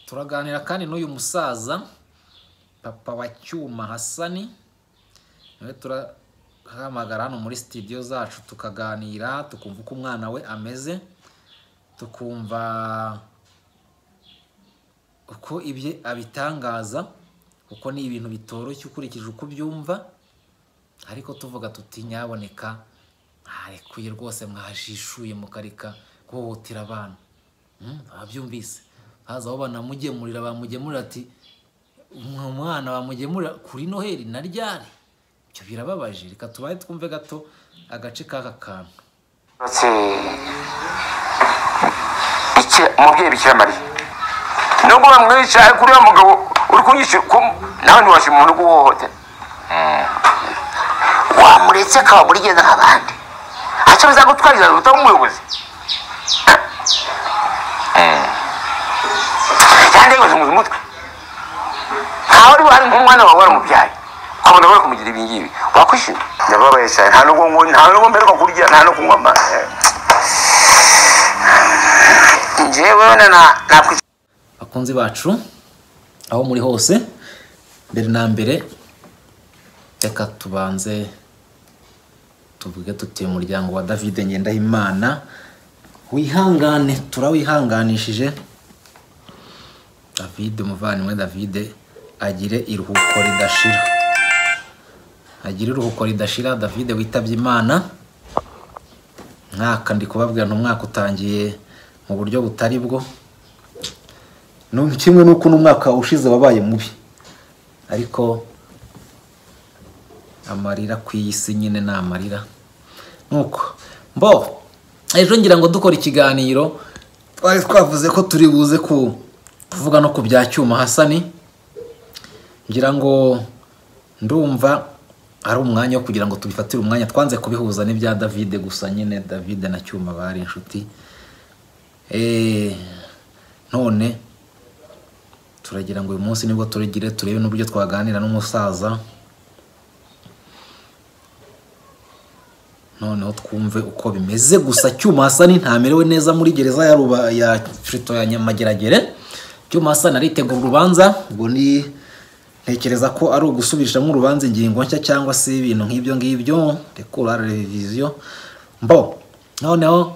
turaganira kandi n'uyu musaza papa wa Cyuma Hasani, nawe turahamagara hano muri studio zacu tukaganira, tukumva uko umwana we ameze, tukumva uko ibye abitangaza, kuko ni ibintu bitoroshye ukurikije uko byumva, ariko tuvuga tuti nyaboneka arekuye rwose mwajishuye mukarika guhohotera abana. Abyumvise haza aho banamugemurira, bamugemurira ati umwana bamugemurira kuri Noheli na ryari. Cyo birababaje. Reka tubaye twumve gato agace k'aka kantu. Iki umubyeyi Bikira Mariya nubwo bamwicaye kuri wa mugabo uri kunyisha nawe ntiwashe umuntu guhohotera, wamuretse akaba muri genda nk'abandi, icyo biza gutwariza utaba umuyobozi cyane ngo zumuze umutwe ntawe ari buhari nk'umwana wawe waramubyaye ukabona bari kumugira ibi ngibi wakwishima. Ndababaye cyane, nta nubwo mbereka kurya, nta no kunywa amazi. Njyewe bakunzi bacu aho muri hose, mbere na mbere reka tubanze tuvuge tuti umuryango wa David Ngendahimana wihangane, turawihanganishije. David umuvandimwe David agire iruhuko ridashira, agire iruhuko ridashira. David witabye Imana, mwaka ndi kubabwira n'umwaka utangiye mu buryo butari bwo, kimwe nuko n'umwaka ushize wabaye mubi, ariko amarira kw'isi nyine na amarira nuko mbo. Ejo ngira ngo dukora ikiganiro twari twavuze ko turi buze kuvuga no ku bya Cyuma Hasani, ngira ngo ndumva ari umwanya wo kugira ngo tubifatire umwanya. Twanze kubihuza n'ibya David gusa, nyine David na Cyuma bari inshuti. None turagira ngo uyu munsi nibwo turigire turebe n'uburyo twaganira n'umusaza, noneho twumve uko bimeze. Gusa Cyuma Hasani ntamerewe neza muri gereza ya Frito ya Nyamageragere. Cyuma Hasani aritegura urubanza, ubwo ni ntekereza ko ari ugusubirishamo urubanza ingingo nshya cyangwa se ibintu nk'ibyo ngibyo, dekora revision mbo. Noneho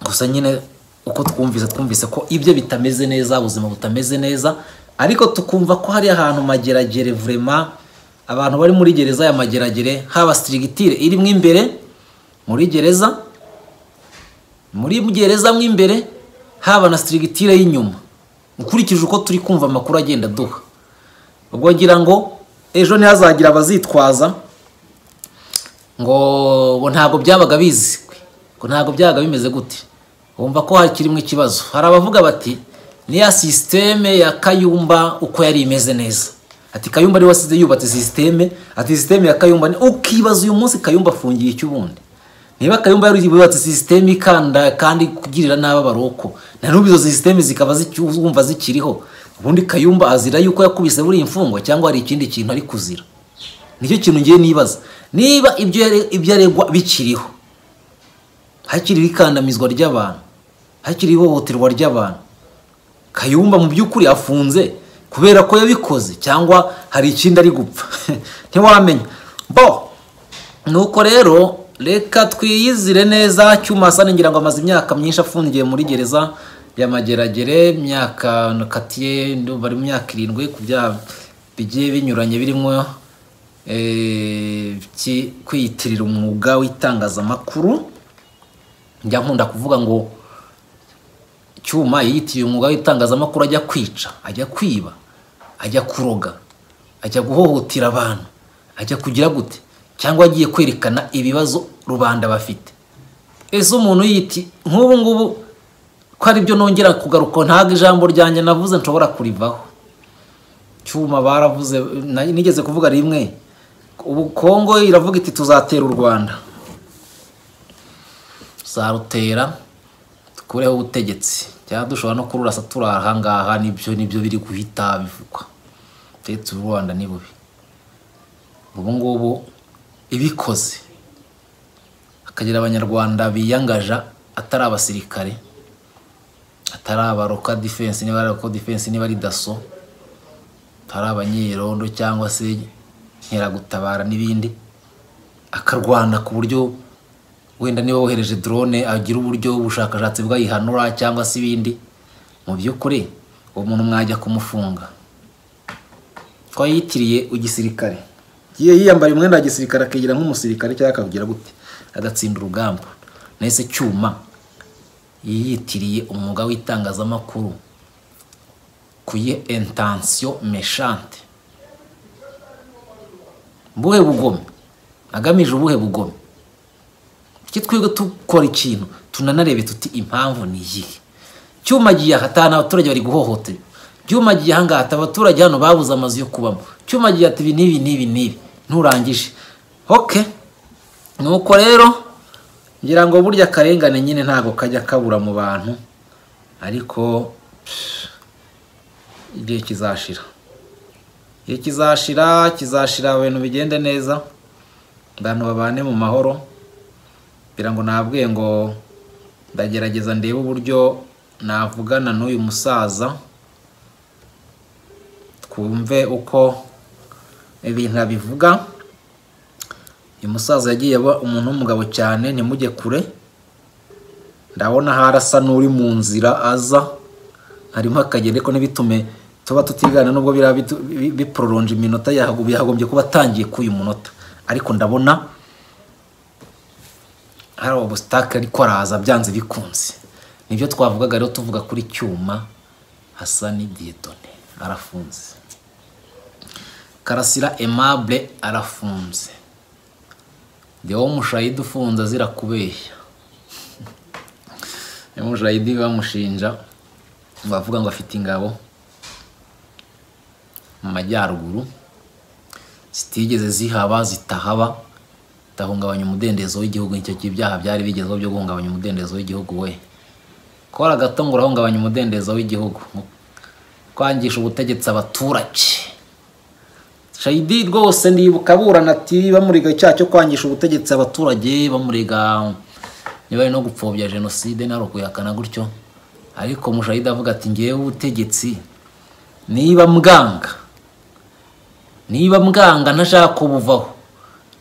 gusa nyine uko twumvise ko ibyo bitameze neza, ubuzima butameze neza, ariko tukumva ko hari ahantu Mageragere vraiment abantu bari muri gereza ya Mageragere, haba strictire iri mu imbere muri gereza, muri gereza mu imbere, haba na strictire y'inyuma, ukurikije uko turi kumva amakuru agenda duha. Ubwo ngira ngo ejo ntihazagira abazitwaza ngo ntabwo byabaga bizwi, ngo ntabwo byabaga bimeze gute. Wumva ko hakirimo ikibazo. Hari abavuga bati ni ya systeme ya Kayumba uko yari imeze neza, ati Kayumba ari wasize yubatse systeme, ati systeme ya Kayumba ni ukibaza uyu munsi Kayumba afungiye icy'ubundi. Niba Kayumba yari yubatse systeme ikanda kandi kugirira n'aba baroko, na n'ubu izo systeme zikaba zumva zikiriho, ubundi Kayumba azira yuko yakubise buri imfungwa cyangwa hari ikindi kintu ari kuzira? Nicyo kintu ngiye nibaza, niba ibyo aregwa bikiriho, hakiri ikandamizwa ry'abantu, hakiri ihohoterwa ry'abantu, Kayumba mu by'ukuri afunze kubera ko yabikoze cyangwa hari ikindi ari gupfa? Ntiwamenya. Bo nuko rero reka twiyizire neza. Cyuma Hasani ngira ngo amaze imyaka myinshi afungiye muri gereza ya Mageragere, imyaka nakatiye ndumva ari imyaka 7 ku bya bigiye binyuranye birimo kwiyitirira umwuga w'itangazamakuru. Njya nkunda kuvuga ngo Cyuma yiyitiriye umwuga w'itangazamakuru, ajya kwica, ajya kwiba, ajya kuroga, ajya guhohotera abantu, ajya kugira gute, cyangwa agiye kwerekana ibibazo rubanda bafite. Ese umuntu yiti nk'ubu ngubu ko ari byo nongera kugaruka, ntago ijambo ryanjye navuze nshobora kurivaho. Cyuma baravuze, nigeze kuvuga rimwe, ubu Kongo iravuga iti tuzatera u Rwanda, zarutera tukureho ubutegetsi, cyangwa dushobora no kururasa turahangaha. Nibyo biri guhita bivugwa, ndetse u Rwanda ni bubi. Ubu ngubu ibikoze akagira abanyarwanda biyangaja atari abasirikare, atari abaroka defense niba ari abaroka defense niba ari daso, atari abanyerondo cyangwa se nkeragutabara n'ibindi, akarwana ku buryo wenda niba wohereje drone agira uburyo ubushakashatsi bwayihanura cyangwa se ibindi. Mu by'ukuri uwo muntu mwajya kumufunga. Twayitiriye ugisirikare, yiyambara umwenda wa gisirikare akigira nk'umusirikare cyangwa akavugira gute agatsinda urugamba. Nese Cyuma yiyitiriye umwuga w'itangazamakuru kuye intention méchante. Buhe bugome agamije ubuhe bugome? Iki twebwe tukora ikintu tunanarebe tuti impamvu ni iyihe. Cyuma giye hatana abaturage bari guhohotera. Cyuma giye hangata abaturage hano babuze amazu yo kubamo. Cyuma giye ati nibi nturangije. Okay, nuko rero ngira ngo burya karengane nyine ntago kajya kabura mu bantu, ariko igihe kizashira. Igihe kizashira ibintu bigende neza, abantu babane mu mahoro. Birango nabwiye ngo ndagerageza ndebe uburyo navugana n'uyu musaza twumve uko ibintu abivuga. Uyu musaza yagiye aba umuntu w'umugabo cyane, ntimujye kure. Ndabona harasa n'uri mu nzira aza, harimo akagende ko nibitume tuba tutigana nubwo biprolonge iminota yahagombye kuba atangiye ku uyu munota, ariko ndabona hari obstacle ariko araza byanze bikunze. Nibyo twavugaga rero tuvuga kuri Cyuma Hasani Dieudonné arafunze, Karasira Aimable arafunze, Deo Mushayidi ufunze azira kubeshya. Mushayidi bamushinja bavuga ngo afite ingabo mu majyaruguru zitigeze zihaba zitahaba, tahungabanya umudendezo w'igihugu. Icyo kibyaha byari bigezeho byo guhungabanya umudendezo w'igihugu. We kora gato ngo urahungabanya umudendezo w'igihugu, kwangisha ubutegetsi abaturage. Shayidi rwose ndibuka burana ati bamuriga icyaha cyo kwangisha ubutegetsi abaturage, bamuriga niba no gupfobya genocide naro kuyakana gutyo. Ariko Mushayidi avuga ati ngiye ubutegetsi niba mganga ntashaka kubuvaho,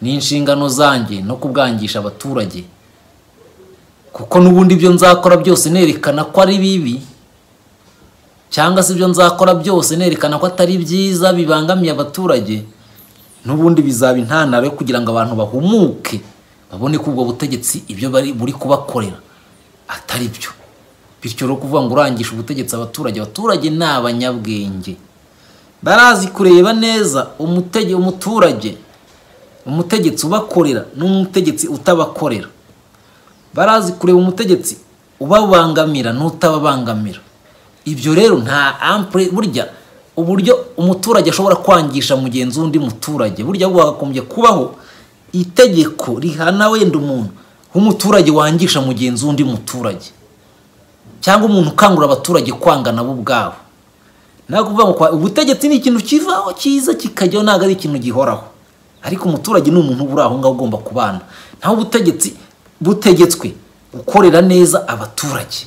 ni inshingano zanjye no kubwangisha abaturage, kuko nubundi byo nzakora byose nerekana ko ari bibi, cyangwa se byo nzakora byose nerekana ko atari byiza bibangamiye abaturage, nubundi bizaba intantaro yo kugira ngo abantu bahumuke babone ko ubwo butegetsi ibyo buri kubakorera atari byo. Bityo ro kuvuga ngo urangisha ubutegetsi abaturage ni abanyabwenge, barazi kureba neza umutegetsi ubakorera n'umutegetsi utabakorera. Barazi kureba umutegetsi ubabangamira n'utababangamira. Ibyo rero nta ampre burya uburyo umuturage ashobora kwangisha mugenzi undi muturage, burya bwakagombye kubaho itegeko rihana wenda umuntu umuturage wangisha mugenzi undi muturage, cyangwa umuntu ukangura abaturage kwangana bo ubwabo. Nago kuvuga ngo ubutegetsi ni ikintu kivaho cyiza kikajyaho, naga ari ikintu gihoraho, ariko umuturage ni umuntu uri aho ngaho ugomba kubana. Ntaho ubutegetsi butegetswe gukorera neza abaturage,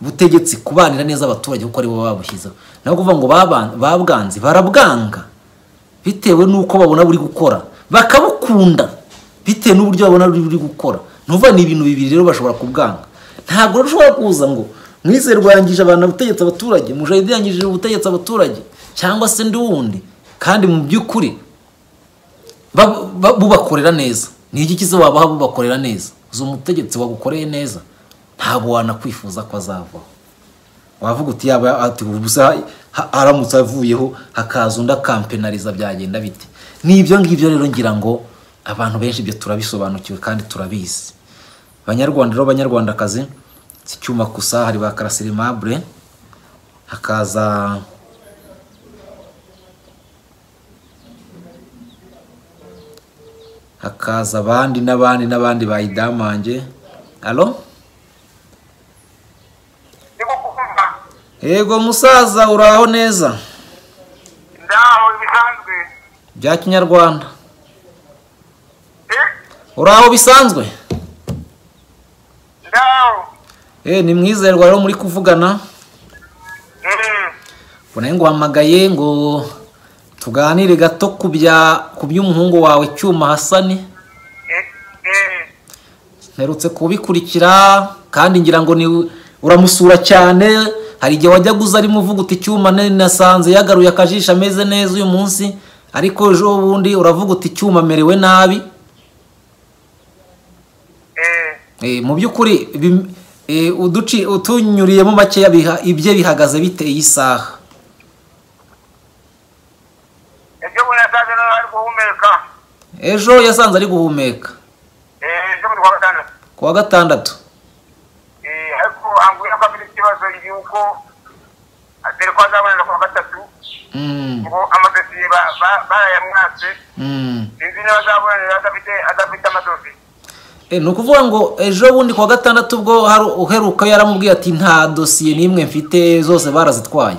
butegetsi kubanira neza abaturage kuko ari bo babushyizeho. Nago kuvuga ngo babwanze barabwanga bitewe nuko babona buri gukora, bakabukunda bitewe n'uburyo babona buri gukora. Nuva ni ibintu bibiri rero bashobora kubwanga. Ntabwo ushobora kuza ngo mwise rwangije abantu butegetsi abaturage, Mushayidi yangije ubutegetsi abaturage cyangwa se ndi wundi, kandi mu by'ukuri bubakorera neza. Ni iki kize wabaha bubakorera neza? Uzo mutegetsi wagukoreye neza ntabwo wanakwifuza ko azavaho. Wavuga uti yaba ati ubusa aramutse avuyeho hakaza unda kampenaliza byagenda bite? Ni ibyo ngibyo rero ngira ngo abantu benshi byo turabisobanukiwe kandi turabizi. Abanyarwanda rero abanyarwandakazi si Cyuma gusa, hari ba Karasira Aimable, hakaza abandi n'abandi bayidamange. Allo? Yego musaza uraho neza? Ndaho bisanzwe. Bya Kinyarwanda. Uraho bisanzwe? Ndaho. Ni Mwizerwa rero muri kuvugana. Bone nguhamagaye ngo tuganire gato ku by'umuhungu wawe Cyuma Hasani. Mperutse kubikurikira kandi ngira ngo ni uramusura cyane. Hari igihe wajya guza ari muvuga uti Cyuma nasanze yagaruye akajisha ameze neza uyu munsi, ariko ejo bundi uravuga uti Cyuma merewe nabi. Mu by'ukuri utunyuriyemo make ibye bihagaze biteye isaha. Ejo yasanze ari guhumeka. Kuwa gatandatu. Ariko ambwira ko afite ikibazo yuko atari ko azabonera kuwa gatatu. Ngo amadosiye barayamwatse. Sinzi niba azabonera adafite amadosiye. Ni ukuvuga ngo ejo bundi kuwa gatandatu ubwo uheruka yaramubwiye ati nta dosiye n'imwe mfite, zose barazitwaye.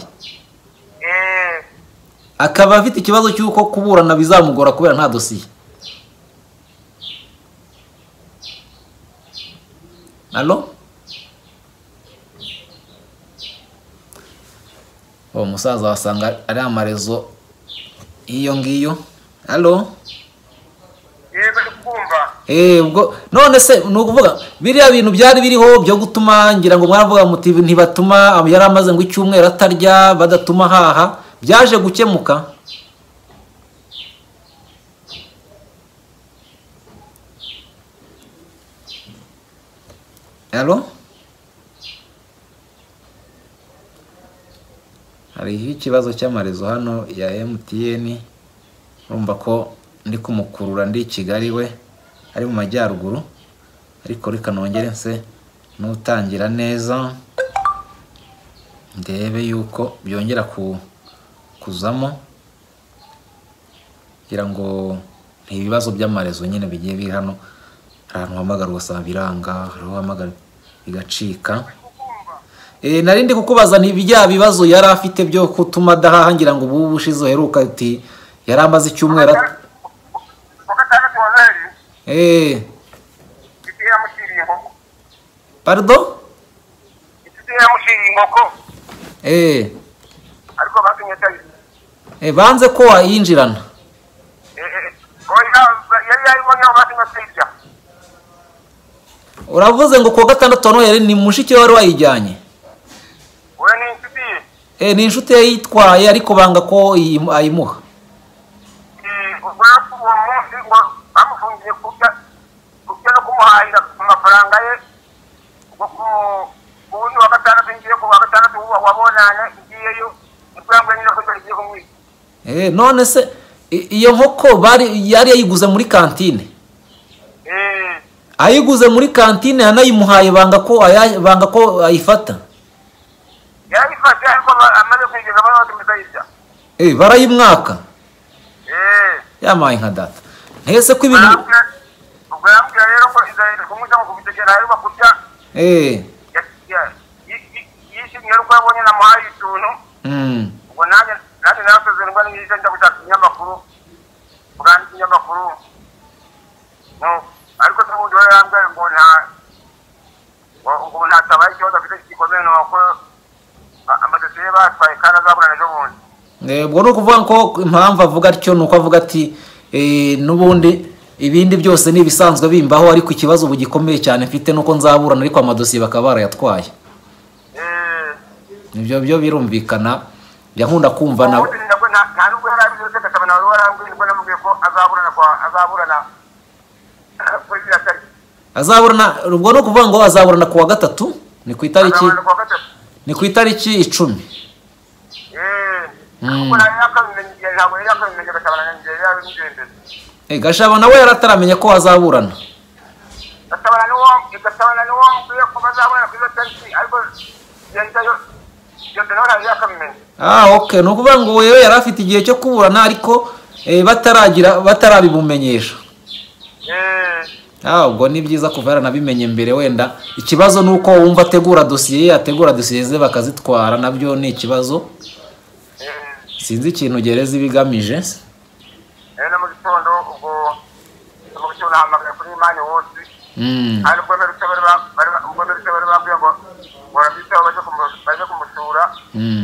Akaba afite ikibazo cy'uko kuburana bizamugora kubera nta dosiye. Allo? Musaza wasanga ari amarezo iyo ngiyo. Allo? Ubwo none se nukuvuga biriya bintu byari biriho byo gutuma ngira ngo mwaravuga muti ntibatuma yari amaze ngo icyumweru atarya badatuma haha, byaje gukemuka. Allo? Hari ikibazo cy'amarezo hano ya MTN. Urumva ko ndi kumukurura ndi Kigali we ari mu majyaruguru, ariko reka nongere nse n'utangira neza ndebe yuko byongera kuzamo, kugira ngo ibibazo by'amarezo nyine bigiye biri hano. Ahantu hamagara ugasanga biranga, hariho hamagara bigacika. Narindi kukubaza ntibijya bibazo yari afite byo kutuma daha ngira ngo ubu bushizo heruka ati yari amaze icyumweru. Pardon? Banze ko wayinjirana. Uravuze ngo kuwa gatandatu hano yari ni mushiki wari wayijyanye? Ni inshuti yayitwaye ariko banga ko ayimuha. None se iyo nkoko yari yayiguze muri kantine? Ayiguze muri kantine anayimuhaye banga ko ayifata? Yarifashe ariko amaze kwigeza baramutse. Barayimwaka? Yamaye nka data. Ntese ko ibintu ubwo yambwiye rero ko izahita kumujya mu kubitegera ari bakujya. Yishimye rero ko abonye namuhaye ituntu. Ubwo nanjye nasezerwa n'ijya njya gushaka ikinyamakuru. Bwandika ikinyamakuru. No, ariko n'ubundi yarambwiye ngo nta tabaye ikibazo afite gikomeye nuko amadosiye batwaye kandi azaburana ejo bundi. Ubwo ni ukuvuga ko impamvu avuga atyo ni uko avuga ati n'ubundi ibindi byose ni ibisanzwe bimbaho, ariko ikibazo ubu gikomeye cyane mfite nuko nzaburana ariko amadosiye bakaba barayatwaye. Ibyo byo birumvikana, yankunda kumva na nta nubwo yari abizi uretse gatabana wari warambwiye ko namubwiye ko azaburana kuri iriya tariki. Ubwo ni ukuvuga ngo azaburana kuwa gatatu, ni ku itariki 10. Gashabana we yarataramenya ko azaburana. Okay, no kuvuga ngo wewe yari afite igihe cyo kuburana ariko batarabimumenyesha. Ubwo ni byiza kuva yaranabimenye mbere. Wenda ikibazo nuko wumva ategura dosiye ze bakazitwara, nabyo ni ikibazo. Sinzi ikintu gereza ibigamije. Mu gitondo ubwo hamagara kuri Imani wose ari ubwo mbere bari bambwiye ngo barabitaho baje kumusura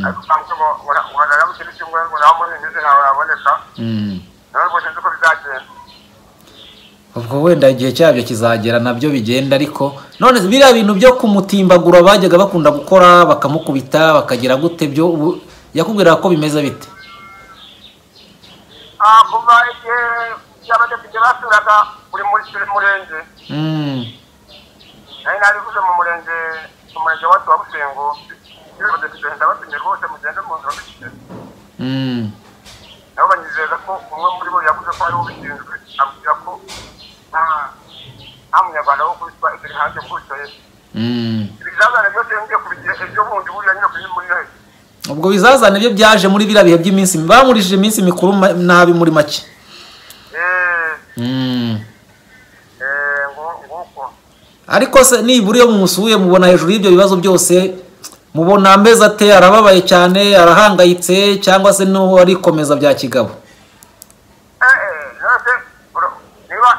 ariko bambwiye ngo naramu kiri kimwe ngo naho muri ngize nawe aboneka none rwose nzi ko bizagenda. Ubwo wenda igihe cyabyo kizagera nabyo bigenda, ariko none biriya bintu byo kumutimbagura bajyaga bakunda gukora bakamukubita bakagira gute byo yakubwira ko bimeze bite? Kuva igihe y'abadepite basuraga buri murenge nari kuze mu murenge wacu wa Busengo abadepite ndabatumye rwose mugende mu nzira bifite nabo banyizeza ko umwe muri bo yavuze ko ari ubishinzwe abwira ko nta munyarwanda wo kubitwa imbere hanze mbusoye ibizazane byose ngiye kubigira ejo bundi buriya nyine kuri muri noheli. Ubwo bizazane byo byaje muri biriya bihe by'iminsi bamurishije iminsi mikuru nabi muri make. Ariko se nibura iyo mumusuye mubona hejuru y'ibyo bibazo byose mubona ameza ate, arababaye cyane, arahangayitse cyangwa se no arikomeza bya kigabo?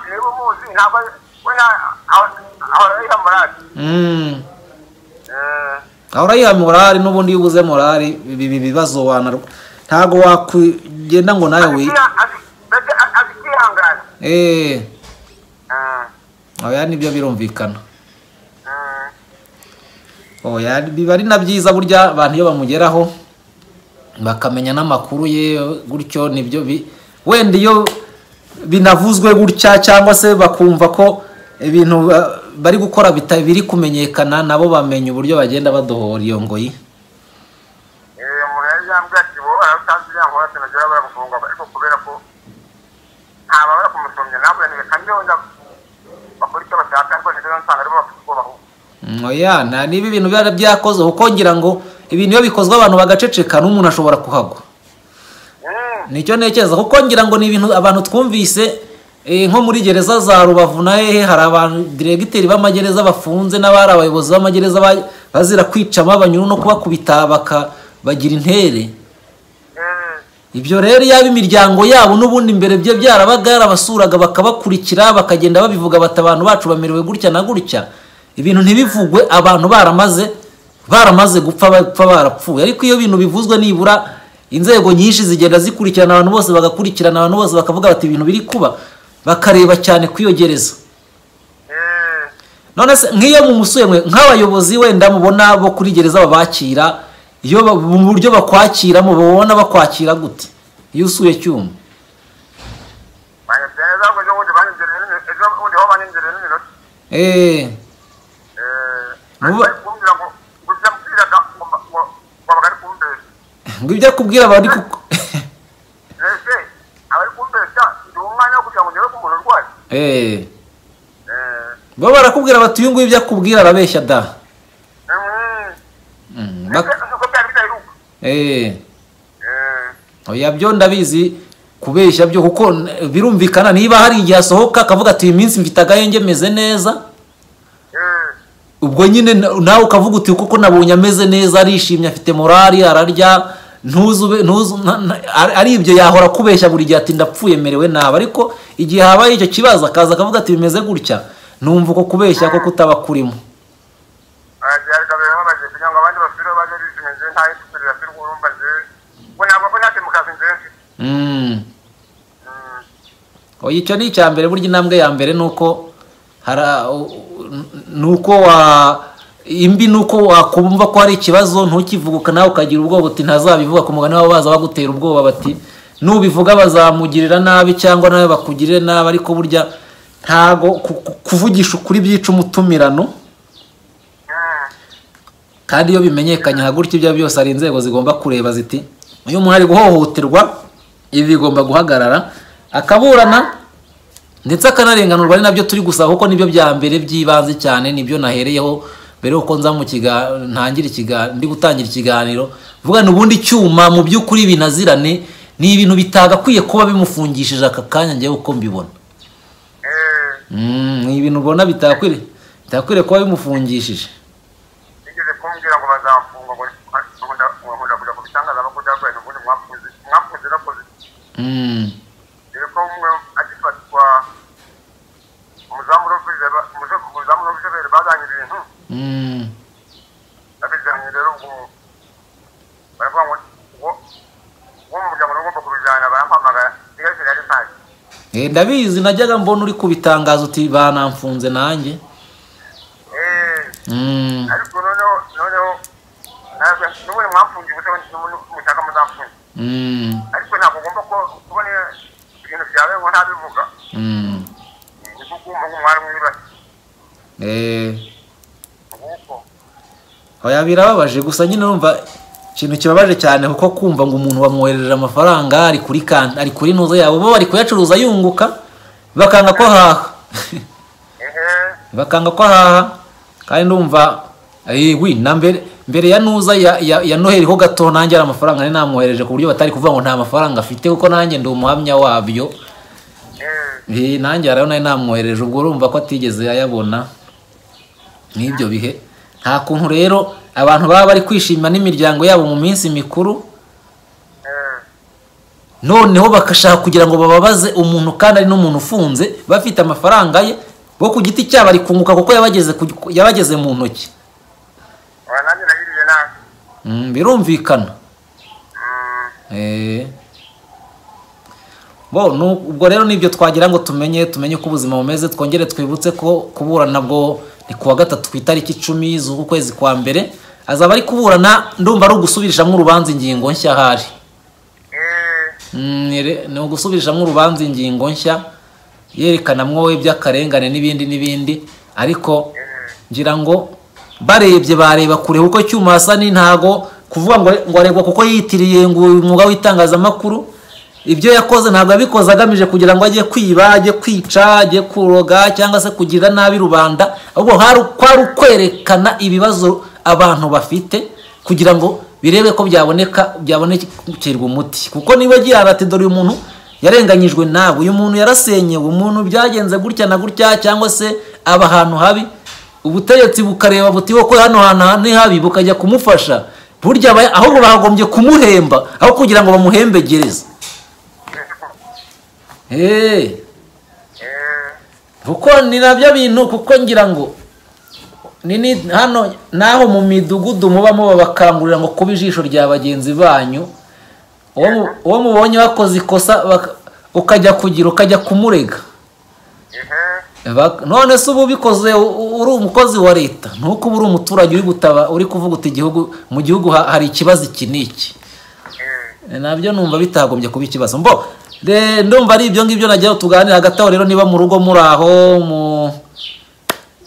niba umuzi ntabwo wena ahora yiha morali. Ahora yiha morali, n'ubundi iyo ubuze morali ibi bibazo ntago wakugenda ngo nawe azikihangana. Oya nibyo birumvikana. Oya biba ari na byiza burya abantu iyo bamugeraho bakamenya n'amakuru ye gutyo, nibyo wenda iyo binavuzwe gutya cyangwa se bakumva ko ibintu bari gukora biri kumenyekana, nabo bamenya uburyo bagenda badohora iyo ngoyi. Umuntu yari yambwiye ati bo aratanze yango batanagera baragufunga ariko kubera ko ntaba bara kumusomya nabwo ni kandi wenda bakora icyo bashaka ariko ntizo nsanga ari bafite ubwoba. Oya niba ibintu byari byakoze uko ngira ngo ibintu iyo bikozwe abantu bagaceceka n'umuntu ashobora kuhagwa. Nicyo ntekereza kuko ngira ngo ni ibintu abantu twumvise nko muri gereza za Rubavu na hehe hari abantu diregiteri b'amagereza bafunze n'abari abayobozi b'amagereza bazira kwicamo abanyuru no kubakubita bagira intere. Ibyo rero yaba imiryango yabo n'ubundi imbere bye byarabaga yarabasuraga bakabakurikira bakagenda babivuga bati abantu bacu bamerewe gutya na gutya, ibintu ntibivugwe abantu baramaze gupfa barapfuye. Ariko iyo bintu bivuzwe nibura inzego nyinshi zigenda zikurikirana abantu bose bagakurikirana abantu bose bakavuga bati ibintu biri kuba bakareba cyane kwiyogereza. None se nk'iyo mumusuye mwe nk'abayobozi wenda mubona bo kuri gereza babakira, iyo mu buryo bakwakira mubona bakwakira gute iyo usuye Cyuma? Ngo ibyo akubwira bari kuko bo barakubwira bati uyu nguyu ibyo akubwira arabeshya da. Oya byo ndabizi kubeshya byo kuko birumvikana niba hari igihe asohoka akavuga ati uyu minsi mfite agahenge meze neza, ubwo nyine nawe ukavuga uti kuko nabonye ameze neza arishimye afite morali ararya ari ibyo yahora kubeshya buri gihe ati ndapfuye merewe nabi. Ariko igihe habaye icyo kibazo akaza akavuga ati bimeze gutya, numva uko kubeshya ko kutaba kurimo. Oya icyo ni icya mbere, burya intambwe ya mbere nuko nuko wakumva ko hari ikibazo ntukivuguka nawe ukagira ubwoba uti ntazabivuga ku mugani wabo baza bagutera ubwoba bati nubivuga bazamugirira nabi cyangwa nawe bakugirire nabi. Ariko burya ntago kuvugisha ukuri byica umutumirano, kandi iyo bimenyekanye hagurya ibyo byose ari inzego zigomba kureba ziti uyu muntu ari guhohoterwa, ibi bigomba guhagarara akaburana ndetse akanarenganurwa. Ari nabyo turi gusaba kuko nibyo bya mbere byibanze cyane, nibyo nahereyeho mbere uko nza ndi gutangira ikiganiro vuga n'ubundi Cyuma mu by'ukuri binazirane ni ibintu bitagakwiye kuba bimufungishije aka kanya ngiye uko mbibona. Ni ibintu ubona bitakwiriye kuba bimufungishije. Nigeze kumbwira ngo bazamfunga ngo nkunda kubitangaza no kujya n'ubundi mwafunze nakoze. Rero ko umwe agifatwa umuzamu baravuga ngo wo mu muryango ugomba kubijyana barampamagara igahise yari mpazi ndabizi najyaga mbona uri kubitangaza uti banamfunze nanjye ariko noneho n'ubundi mwamfungiye ubusa mushaka muzamfunge ariko ntabwo ugomba kubona ibintu byawe ngo ntabivuga niko kumva nk'umwari mwibase oya birababaje gusa nyine urumva ikintu kibabaje cyane kuko kumva ngo umuntu bamwohereje amafaranga ari kuri ntuzo yabo bo bari kuyacuruza yunguka bakanga ko haha bakanga ko haha kandi ndumva na mbere ya nuza ya Noheli ho gato nanjye ari amafaranga nari namwohereje ku buryo batari kuvuga ngo nta mafaranga afite kuko nanjye ndi umuhamya wabyo nanjye rero nari namwohereje ubwo urumva ko atigeze ayabona n'ibyo bihe nta kuntu rero abantu baba bari kwishima n'imiryango yabo mu minsi mikuru noneho bakashaka kugira ngo bababaze umuntu kandi ari n'umuntu ufunze bafite amafaranga ye bo ku giti cyabo ari kunguka kuko yabageze mu ntoki birumvikana ubwo rero nibyo twagira ngo tumenye ko ubuzima bumeze twongere twibutse ko kuburana bwo ni kuwa gatatu ku itariki 10 z'uku kwezi kwa mbere azaba ari kuburana ndumva ari ugusubirishamo urubanza ingingo nshya hari ni ugusubirishamo urubanza ingingo nshya yerekanamwo iby'akarengane n'ibindi ariko ngira ngo barebye bareba kure kuko Cyuma Hassan ntago kuvuga ngo aregwa kuko yitiriye ngo umwuga w'itangazamakuru ibyo yakoze ntabwo abikoze agamije kugira ngo ajye kwiba ajye kwica ajye kuroga cyangwa se kugira nabi rubanda ahubwo kwari ukwerekana ibibazo abantu bafite kugira ngo birebe ko byabonekirwa umuti kuko niba agira ati dore uyu muntu yarenganyijwe nawe uyu muntu yarasenyewe umuntu byagenze gutya na gutya cyangwa se aba ahantu habi ubutegetsi bukareba buti ko hano hantu ni habi bukajya kumufasha burya ahubwo bagombye kumuhemba aho kugira ngo bamuhembegereze kuko ni nabyo bintu kuko ngira ngo hano naho mu midugudu mubamo babakangurira ngo kuba ijisho rya bagenzi banyu uwo mubonye bakoze ikosa ukajya kumurega none se ubu bikoze uri umukozi wa leta ntuko uri umuturage uri kuvuga uti mu gihugu hari ikibazo iki n'iki nabyo numva bitagombye kuba ikibazo ndumva ari ibyo ngibyo nagira tuganira hagati aho rero niba mu rugo muri aho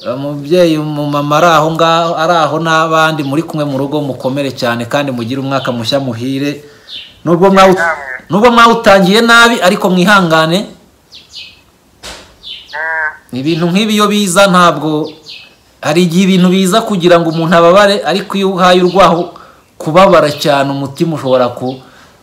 umubyeyi umumama ari aho n'abandi muri kumwe mu rugo mukomere cyane kandi mugire umwaka mushya muhire nubwo mwawutangiye nabi ariko mwihangane ibintu nk'ibi iyo biza ntabwo hari igihe ibintu biza kugira ngo umuntu ababare ariko iyo uhaye urwaho kubabara cyane umutima ushobora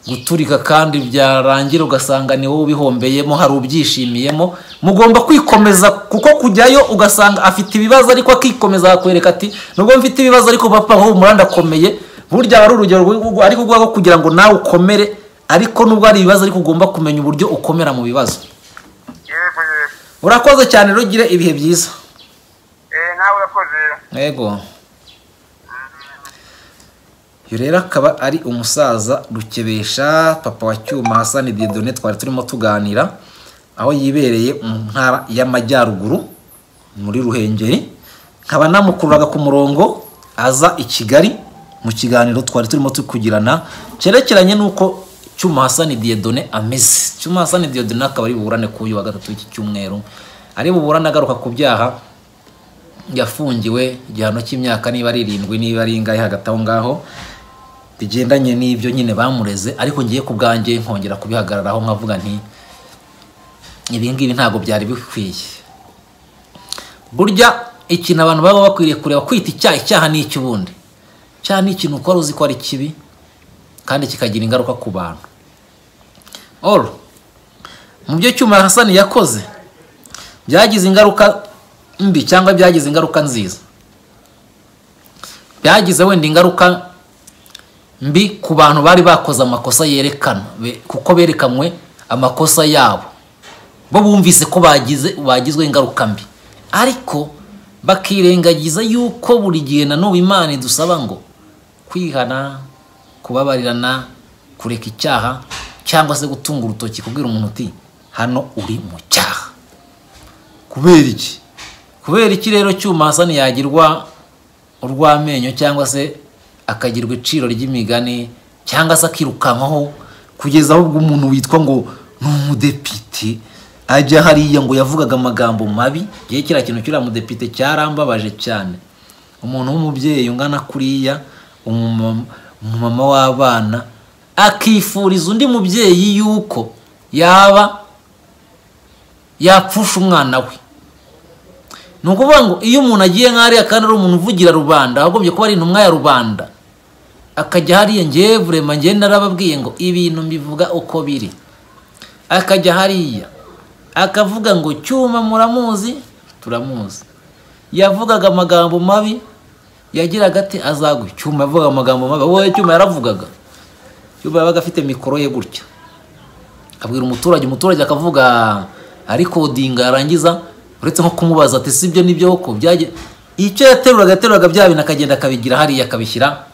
guturika kandi byarangira ugasanga ni wowe ubihombeyemo hari ubyishimiyemo mugomba kwikomeza kuko kujyayo ugasanga afite ibibazo ariko akikomeza akwereka ati nubwo mfite ibibazo ariko papa aho umuranda-komeye burya ari urugero ariko rwo kugira ngo nawe ukomere ariko nubwo ari ibibazo ariko ugomba kumenya uburyo ukomera mu bibazo urakoze cyane rugire ibihe byiza nawe urakoze yego uyu rero akaba ari umusaza Rukebesha papa wa Cyuma Hassan Dieudonné twari turimo tuganira aho yibereye mu ntara y'Amajyaruguru muri Ruhengeri nkaba namukururaga ku murongo aza i Kigali mu kiganiro twari turimo tukugirana cyerekeranye nuko Cyuma Hassan Dieudonné ameze Cyuma Hassan Dieudonné akaba ari buburane ku uyu wa gatatu iki cyumweru ari buburane agaruka ku byaha yafungiwe igihano cy'imyaka niba ari 7 niba ari ingahe hagati aho ngaho bigendanye n'ibyo nyine bamureze ariko ngiye ku bwanjye nkongera kubihagararaho nkavuga nti ibi ngibi ntago byari bikwiye burya ikintu abantu baba bakwiriye kureba kwita icyaha ni icy'ubundi cyaha ni ikintu ukora uzi ko ari kibi kandi kikagira ingaruka ku bantu mu byo Cyuma Hassan yakoze byagize ingaruka mbi cyangwa byagize ingaruka nziza byagize wenda ingaruka mbi ku bantu bari bakoze amakosa yerekana kuko berekamwe amakosa yabo bo bumvise ko bagizwe ingaruka mbi ariko bakirengagiza yuko buri gihe na n'ubu Imana idusaba ngo kwihana kubabarirana, kureka icyaha, cyangwa se gutunga urutoki kubwira umuntu uti hano uri mu cyaha. Kubera iki? Kubera iki rero Cyuma Hasani yagirwa urw'amenyo cyangwa se akagirwa iciro ry'imigani cyangwa se akirukankaho kugeza ahubwo umuntu witwa ngo ni umudepite ajya hariya ngo yavugaga amagambo mabi? Gihe kiriya kintu kiriya mudepite cyarambabaje cyane. Umuntu w'umubyeyi ungana kuriya, umumama w'abana, akifuriza undi mubyeyi yuko yaba yapfusha umwana we. Ni ukuvuga ngo iyo umuntu agiye nk'ariya kandi ari umuntu uvugira rubanda, agombye kuba ari intumwa ya rubanda, akajya hariya, ngewe vrema ngewe narababwiye ngo ibintu mbivuga uko biri, akajya hariya akavuga ngo Cyuma muramuzi, turamuzi, yavugaga amagambo mabi, yagiraga ati azagwe. Cyuma yavugaga amagambo mabi, wowe Cyuma yaravugaga. Cyuma yabaga afite mikoro ye gutya, abwira umuturage akavuga ariko dinga yarangiza uretse nko kumubaza ati sibyo nibyo uko byaje, icyo yateruraga bya bintu akagenda akabigira hariya akabishyira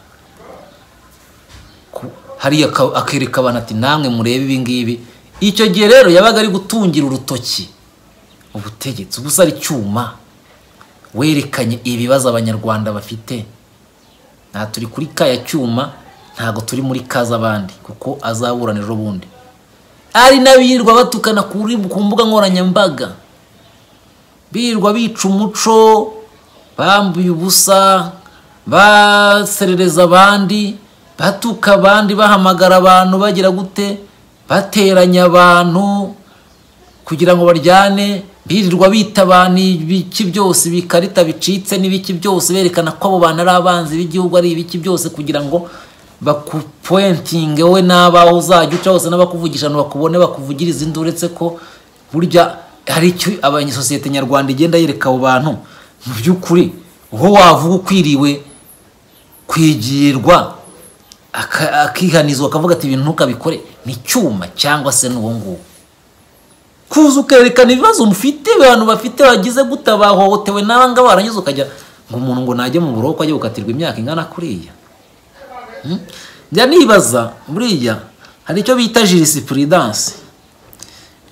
hariya akereka abantu ati namwe murebe ibi ngibi. Icyo gihe rero yabaga ari gutungira urutoki ubutegetsi. Ubusa ari Cyuma werekanye ibibazo abanyarwanda bafite. Nta turi kuri kaya Cyuma, ntago turi muri kaza abandi, kuko azaburanira ubundi. Ari nabirwa batukana ku mbuga nkoranyambaga, birwa bica umuco, bambuye ubusa, baserereza abandi, batuka abandi, bahamagara abantu bagira gute, bateranya abantu kugira ngo baryane, birirwa bita abantu ibiki byose, bikarita bicitse n'ibiki byose, berekana ko abo bantu ari abanzi b'igihugu, ari ibiki byose, kugira ngo bakupointinge we n'abaho uzajya uca hose n'abakuvugisha bakubone bakuvugiriza induru. Uretse ko burya hari icyo abanyasosiyete nyarwanda igenda yereka abo bantu mu by'ukuri, uho wavuga ukwiriwe kwigirwa akihanizwa akavuga ati ibintu ntukabikore, ni Cyuma cyangwa se n'uwo nguwo. Kuza ukerekana ibibazo mufite, abantu bafite bagize gutabahohotewe n'abanga barangiza ukajya ngo umuntu ngo najye mu buroko ajye gukatirwa imyaka ingana kuriya. Njya nibaza buriya hari icyo bita jurisprudence.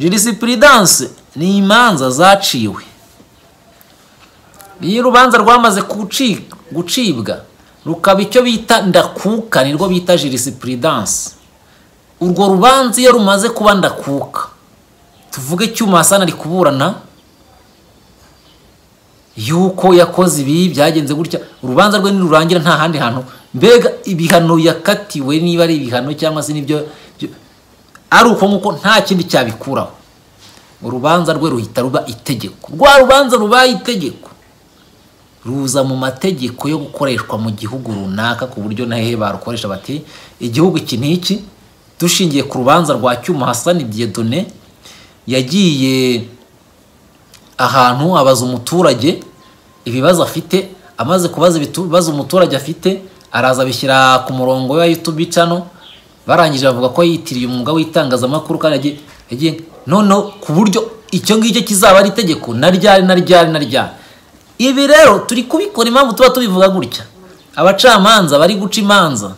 Jurisprudence ni imanza zaciwe. Iyo urubanza rwamaze gucibwa rukaba icyo bita ndakuka, nirwo bita jurisprudence. Urwo rubanza iyo rumaze kuba ndakuka, tuvuge Cyuma Hasani ari kuburana yuko yakoze ibi byagenze gutya, urubanza rwe nirurangira nta handi hantu, mbega ibihano yakatiwe niba ari ibihano cyangwa se nibyo ari uko nguko, nta kindi cyabikuraho. Urubanza rwe ruhita ruba itegeko. Rwa rubanza rubaye itegeko ruza mu mategeko yo gukoreshwa mu gihugu runaka, ku buryo nahe barukoresha bati igihugu iki n'iki, dushingiye ku rubanza rwa Cyuma Hasani Dieudonné yagiye ahantu abaza umuturage ibibazo afite, amaze kubaza ibibazo umuturage afite araza bishyira ku murongo wa YouTube channel, barangije bavuga ko yitiriye umwuga w'itangazamakuru kandi yagiye nono ku buryo icyo ngicyo kizaba ari itegeko na ryari. Ibi rero turi kubikora impamvu tuba tubivuga gutya, abacamanza bari guca imanza,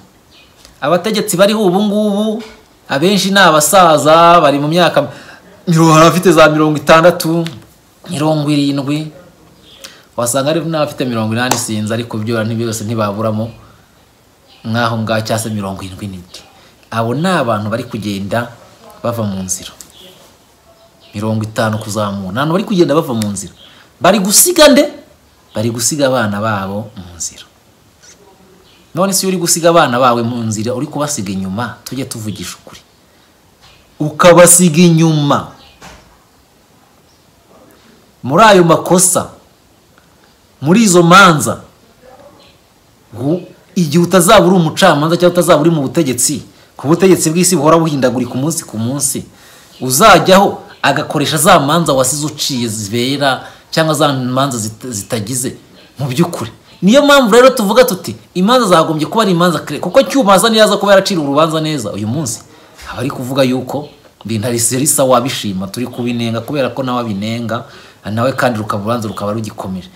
abategetsi bari ubu ngubu abenshi ni abasaza bari mu myaka afite za 60, 70, wasanga ari n'abafite 80 sinzi, ariko byo byose ntibaburamo nkaho cyase 70. Abo ni abantu bari kugenda bava mu nzira 50 kuzamura, nano bari kugenda bava mu nzira, bari gusiga bari gusiga abana babo mu nzira. None si uri gusiga abana bawe mu nzira, uri kubasiga inyuma, tujye tuvugisha ukuri, ukabasiga inyuma muri ayo makosa, muri izo manza, igihe utazaba uri umucamanza cyangwa utazaba uri mu butegetsi, ku butegetsi bw'isi buhora buhindagurika umunsi ku munsi, uzajyaho agakoresha za manza wasize uciye zibera cyangwa za manza zitagize mu by'ukuri. Niyo mpamvu rero tuvuga tuti imanza zagombye kuba ari imanza kare, kuko Cyuma Hasani yaza kuba yaracira urubanza neza uyu munsi, abari kuvuga yuko Bintarisirisa wabishima turi kubinenga kubera ko nawe abinenga nawe, kandi rukaburanza rukaba rugikomeje.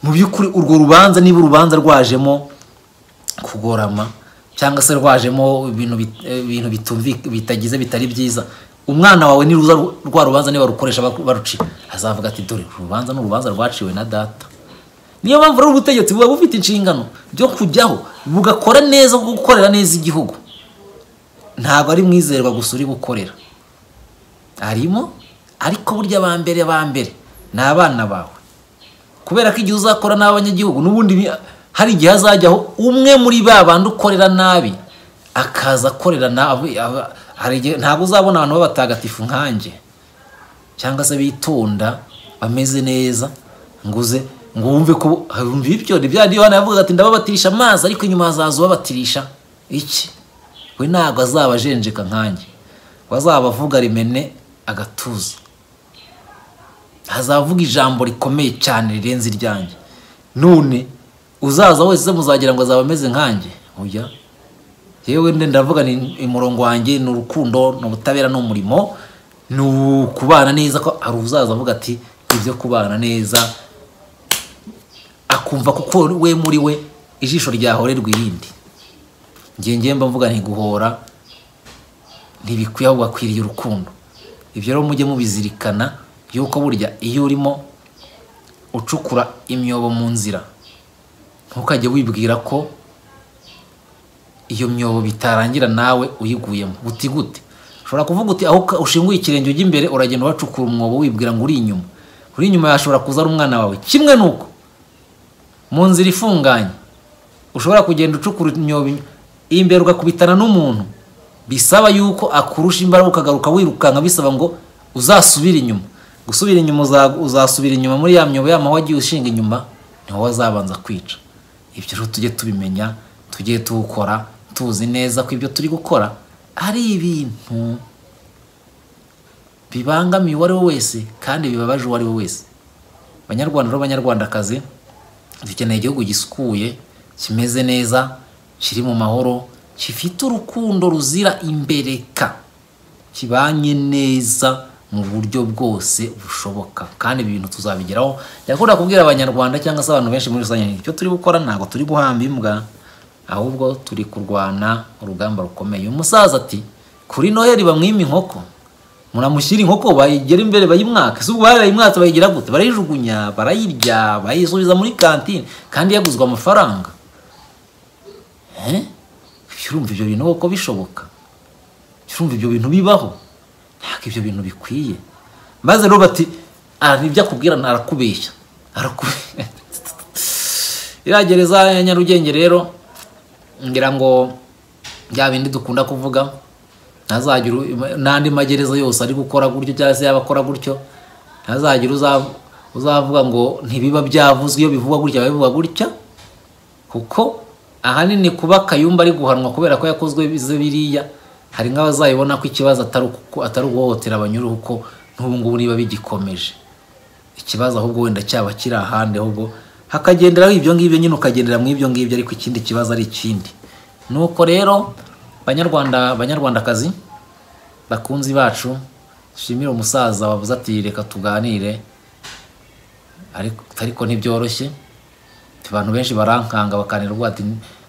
Mu by'ukuri urwo rubanza niba urubanza rwajemo kugorama, cyangwa se rwajemo ibintu bitagize bitari byiza, umwana wawe ni ruza rwa rubanza niba rukoresha baruci azavuga ati dore urubanza n'urubanza rwaciwe na data. Niyo mpamvu rero ubutegetsi buba bufite inshingano byo kujyaho bugakora neza, gukorera neza igihugu. Ntabwo ari mwizerwa gusa uri gukorera, arimo ariko burya abambere ni abana bawe, kubera ko igihe uzakora n'abanyagihugu n'ubundi hari igihe hazajyaho umwe muri ba bandi ukorera nabi akaza akorera nabi. Hari igihe ntabwo uzabona abantu b'abatagatifu nkanjye cyangwa se bitonda bameze neza ngo wumve ko ibyo ni bya Yohana yavuga ati ndababatirisha amazi ariko inyuma hazaza ubabatirisha iki. We ntabwo azaba ajenjeka nkanjye, azaba avuga rimene agatuza, azavuga ijambo rikomeye cyane rirenze iryanjye. None uzaza wese muzagira ngo azaba ameze nkanjye? Oya, yewe ndavuga ni umurongo wanjye ni urukundo n'ubutabera n'umurimo n'ukubana neza. Ko hari uzaza avuga ati ibyo kubana neza akumva kuko we muri we ijisho ryahorerwa irindi. Ngiye mba mvuga guhora ntibikwiye, ahubwo akwiriye urukundo. Ibyo rero mujye mubizirikana yuko burya iyo urimo ucukura imyobo mu nzira ntukajye wibwira ko iyo myobo bitarangira nawe uyiguyemo. Buti gute ushobora kuvuga uti aho ushinguye ikirenge ujya imbere uragenda wacukura umwobo wibwira ngo uri inyuma yashobora kuza ari umwana wawe. Kimwe nuko mu nzira ifunganye ushobora kugenda ucukura imyobo imbere ugakubitana n'umuntu bisaba yuko akurusha imbaraga ukagaruka wirukanka, bisaba ngo uzasubira inyuma. Gusubira inyuma uzasubira inyuma muri ya myobo yama wagiye ushinga inyuma, niho wazabanza kwica. Ibyo rero tujye tubimenya, tujye tuwukora tuzi neza ko ibyo turi gukora ari ibintu bibangamiye uwo ari we wese kandi bibabaje uwo ari we wese. Banyarwanda n'abanyarwandakazi dukeneye igihugu gisukuye, kimeze neza, kiri mu mahoro, gifite urukundo ruzira imbereka, kibanye neza mu buryo bwose bushoboka. Kandi ibintu tuzabigeraho. Yakunda kubwira abanyarwanda cyangwa se abantu benshi muri rusange, icyo turi gukora ntabwo turi guhamba imbwa, ahubwo turi kurwana urugamba rukomeye. Umusaza ati kuri Noheli bamwima inkoko, muramushyira inkoko bayigera imbere bayimwaka. Se ubwo barayimwatse bayigira gute? Barayijugunya, barayirya, bayisubiza muri kantine kandi yaguzwe amafaranga. Urumva ibyo bintu uko bishoboka? Urumva ibyo bintu bibaho? Ntabwo ibyo bintu bikwiye. Maze rero bati nibyo akubwira narakubeshya, iragereza ya Nyarugenge rero ngira ngo bya bindi dukunda kuvuga, ntazagira n'andi magereza yose ari gukora gutyo cyangwa se yabakora gutyo, ntazagira uzavuga ngo ntibiba byavuzwe. Iyo bivugwa gutya bivuga gutya, kuko ahanini kuba Kayumba ari guhanwa kubera ko yakozwe biriya, hari nk'abazayibona ko ikibazo atari uguhohotera abanyuruhu, ko n'ubu ngubu niba bigikomeje ikibazo, ahubwo wenda cyaba kiri ahandi, ahubwo hakagenderaho ibyo ngibyo nyine, ukagendera mu ibyo ngibyo, ariko ikindi kibazo ari ikindi. Nuko rero banyarwandakazi bakunzi bacu, shimira umusaza wavuze ati reka tuganire, ariko ntibyoroshye. Abantu benshi barankanga bakanirwa ati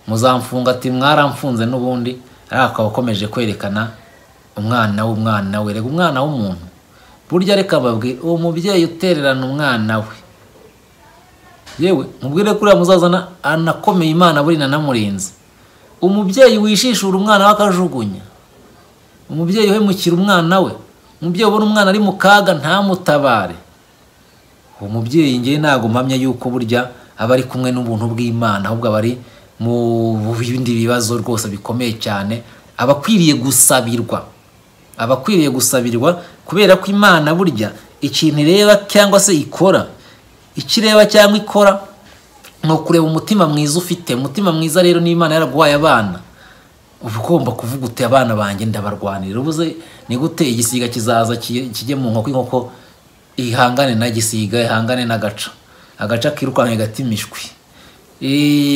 muzamfunga, ati mwaramfunze n'ubundi, ariko akaba akomeje kwerekana umwana we. Rega umwana w'umuntu burya, reka babwire uwo mubyeyi utererana umwana we, yewe mubwire ko uriya muzaza anakomeye Imana buri namurinze. Umubyeyi wishishura umwana we akajugunya, umubyeyi uhemukira umwana we, umubyeyi ubona umwana ari mu kaga ntamutabare, uwo mubyeyi ngiye ntago mpamya yuko burya aba ari kumwe n'ubuntu bw'Imana, ahubwo aba ari mu bindi bibazo rwose bikomeye cyane. Abakwiriye gusabirwa, kubera ko Imana burya ikintu ireba cyangwa se ikora, ikireba cyangwa ikora no kureba umutima mwiza ufite. Umutima mwiza rero ni Imana yaraguhaye abana, uba ugomba kuvuga uti abana banjye ndabarwanira. Ubuze ni gute igisiga kizaza kijye mu inkoko ihangane na gisiga, ihangane agaca kirukanka gatimishwi.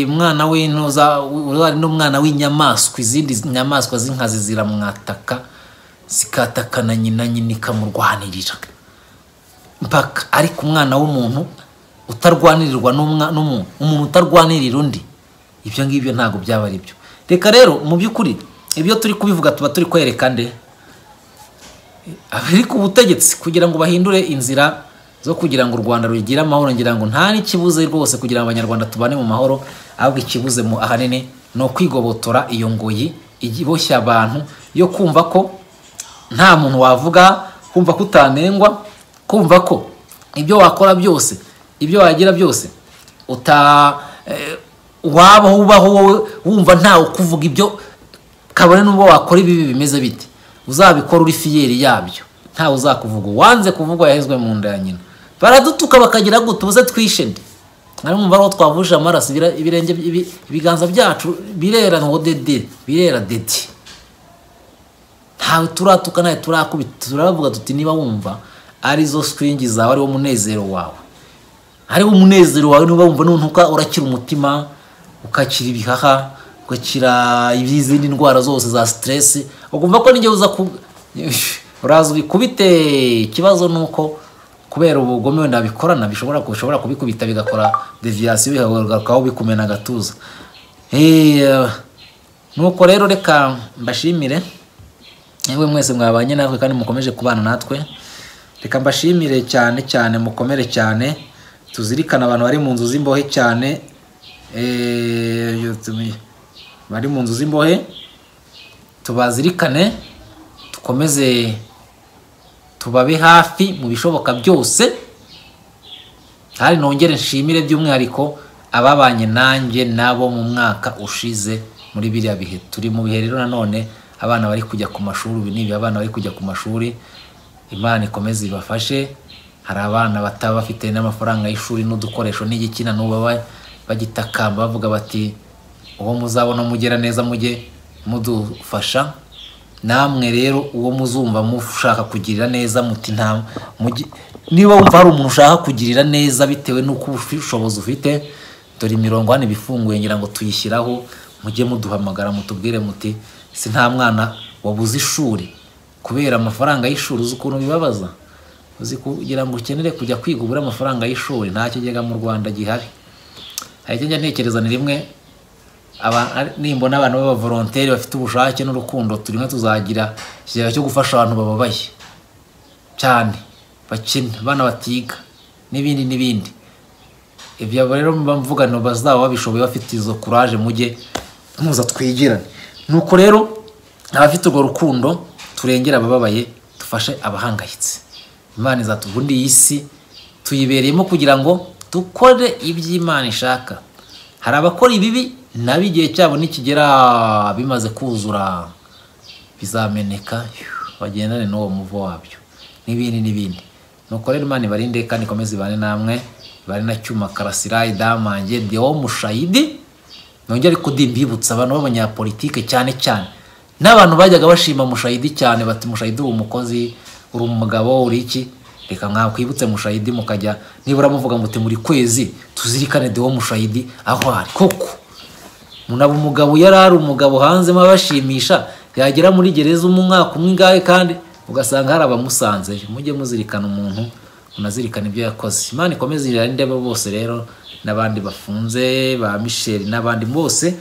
Umwana w'intuza uri n'umwana w'inyamaswa, izindi nyamaswa z'inkazi ziramwataka zikatakana nyina ikamurwanirira mpaka. Ariko umwana w'umuntu utarwanirirwa n'umuntu, umuntu utarwanirira undi, ibyo ngibyo ntabwo byaba ari byo. reka rero mu by'ukuri ibyo turi kubivuga tuba turi kwereka nde abari ku butegetsi kugira ngo bahindure inzira zo kugira ngo u Rwanda rugire amahoro, ngira ngo nta n'ikibuze rwose kugira ngo abanyarwanda tubane mu mahoro, ahubwo ikibuze mu ahanini no kwigobotora iyo ngoyi igiboshya abantu yo kumva ko nta muntu wavuga, kumva ko utanengwa, kumva ko ibyo wakora byose, ibyo wagira byose waba ubaho wowe wumva ntawe kuvuga ibyo, kabone n'ubwo wakora ibi bimeze bite uzabikora uri fiyeri yabyo, ntawe uzakuvuga. Wanze kuvugwa yahezwe mu nda ya nyina. Baradutuka bakagira gute ubuze twishende, mwumva aho twavuje amaraso, ibirenge ibiganza byacu birera ngo dede, birera dede, ntawe turatuka nawe turakubita. Turavuga tuti niba wumva arizo swingi zawe, ari wo munezero wawe, ari wo munezero wawe, niba wumva nuntuka urakira umutima, ukakira ibihaha, ukakira izindi ndwara zose za stress, ukumva ko ninjye uza uraza ubikubite. Ikibazo nuko kubera ubugome wenda bikorana bishobora kubikubita bigakora deviation bihagarukaho bikumena gatuza. Nuko rero reka mbashimire yewe mwese mwabanye natwe kandi mukomeje kubana natwe, reka mbashimire cyane cyane, mukomere cyane, tuzirikana abantu bari mu nzu z'imbohe cyane, bari mu nzu z'imbohe tubazirikane, tukomeze tubabe hafi mu bishoboka byose. Hari nongere nshimire by'umwihariko ababanye nanjye nabo mu mwaka ushize muri biriya bihe turi mu bihe. Rero nanone abana bari kujya ku mashuri, nibi abana bari kujya ku mashuri, Imana ikomeze ibafashe. Hari abana bataba bafite n'amafaranga y'ishuri n'udukoresho n'igikina, n'ubu bagitakamba bavuga bati uwo muzabona mugera neza mujye mudufasha. Namwe rero uwo muzumva mushaka kugirira neza muti nta niba wumva hari umuntu ushaka kugirira neza bitewe n'uko ubushobozi ufite, dore 40 bifunguye ngira ngo tuyishyiraho, mujye muduhamagara mutubwire muti si nta mwana wabuze ishuri kubera amafaranga y'ishuri. Uzi ukuntu bibabaza, uzi kugira ngo ukenere kujya kwiga ubura amafaranga y'ishuri, nta kigega mu Rwanda gihari. Hari njya ntekereza ni rimwe nimbona abantu baba volontaire bafite ubushake n'urukundo, turimo tuzagira ikigega cyo gufasha abantu bababaye cyane, bakina bana batiga n'ibindi. Ibyo rero mvuga no bazaba babishoboye bafite izo courage, mujye muza twigirane. Nuko rero abafite urwo rukundo turengera abababaye, dufashe abahangayitse. Imana izatubundi isi tuyibereyemo kugira ngo dukore iby'Imana ishaka. Hari abakora ibibi nabigiye cyabo nikigera bimaze kuzura bizameneka, bagendane n'uwo muvo wabyo n'ibindi. Nuko rero Imana ibarinde kandi ikomeze ibane namwe, bari na Cyuma Karasira, Damange, Deo Mushayidi. Nongere kudimbibutsa abantu b'abanyapolitike cyane n'abantu bajyaga bashima Mushayidi cyane, bati Mushayidi uri umukozi, uri umugabo, uri iki. Reka mwakwibutse Mushayidi mukajya nibura muvuga muti muri kwezi tuzirikane Deo Mushayidi aho ari koko. Munaba umugabo yarari umugabo hanze mabashimisha, yagera muri gereza umwaka umwe ngahe kandi ugasanga hari abamusanze. Mujye muzirikana umuntu, unazirikana ibyo yakoze. Imana ikomeze irinde bose rero, n'abandi bafunze ba Michel n'abandi bose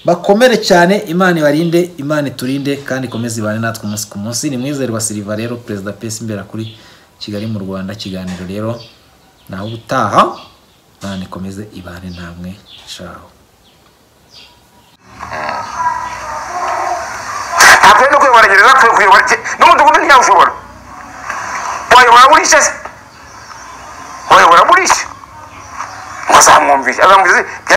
bakomere cyane. Imana ibarinde, Imana iturinde kandi ikomeze ibane natwe umunsi ku munsi. Ni Mwizerwa Silva rero, Perezida Pesi imbera kuri Kigali mu Rwanda. Kiganiro rero naho utaha, Imana ikomeze ibane namwe. Ciao. Apendo ko baragereza kuyobora n'umudugudu ntiyashobora. Wayobora burishe se, wayobora burishe, azamwumvisha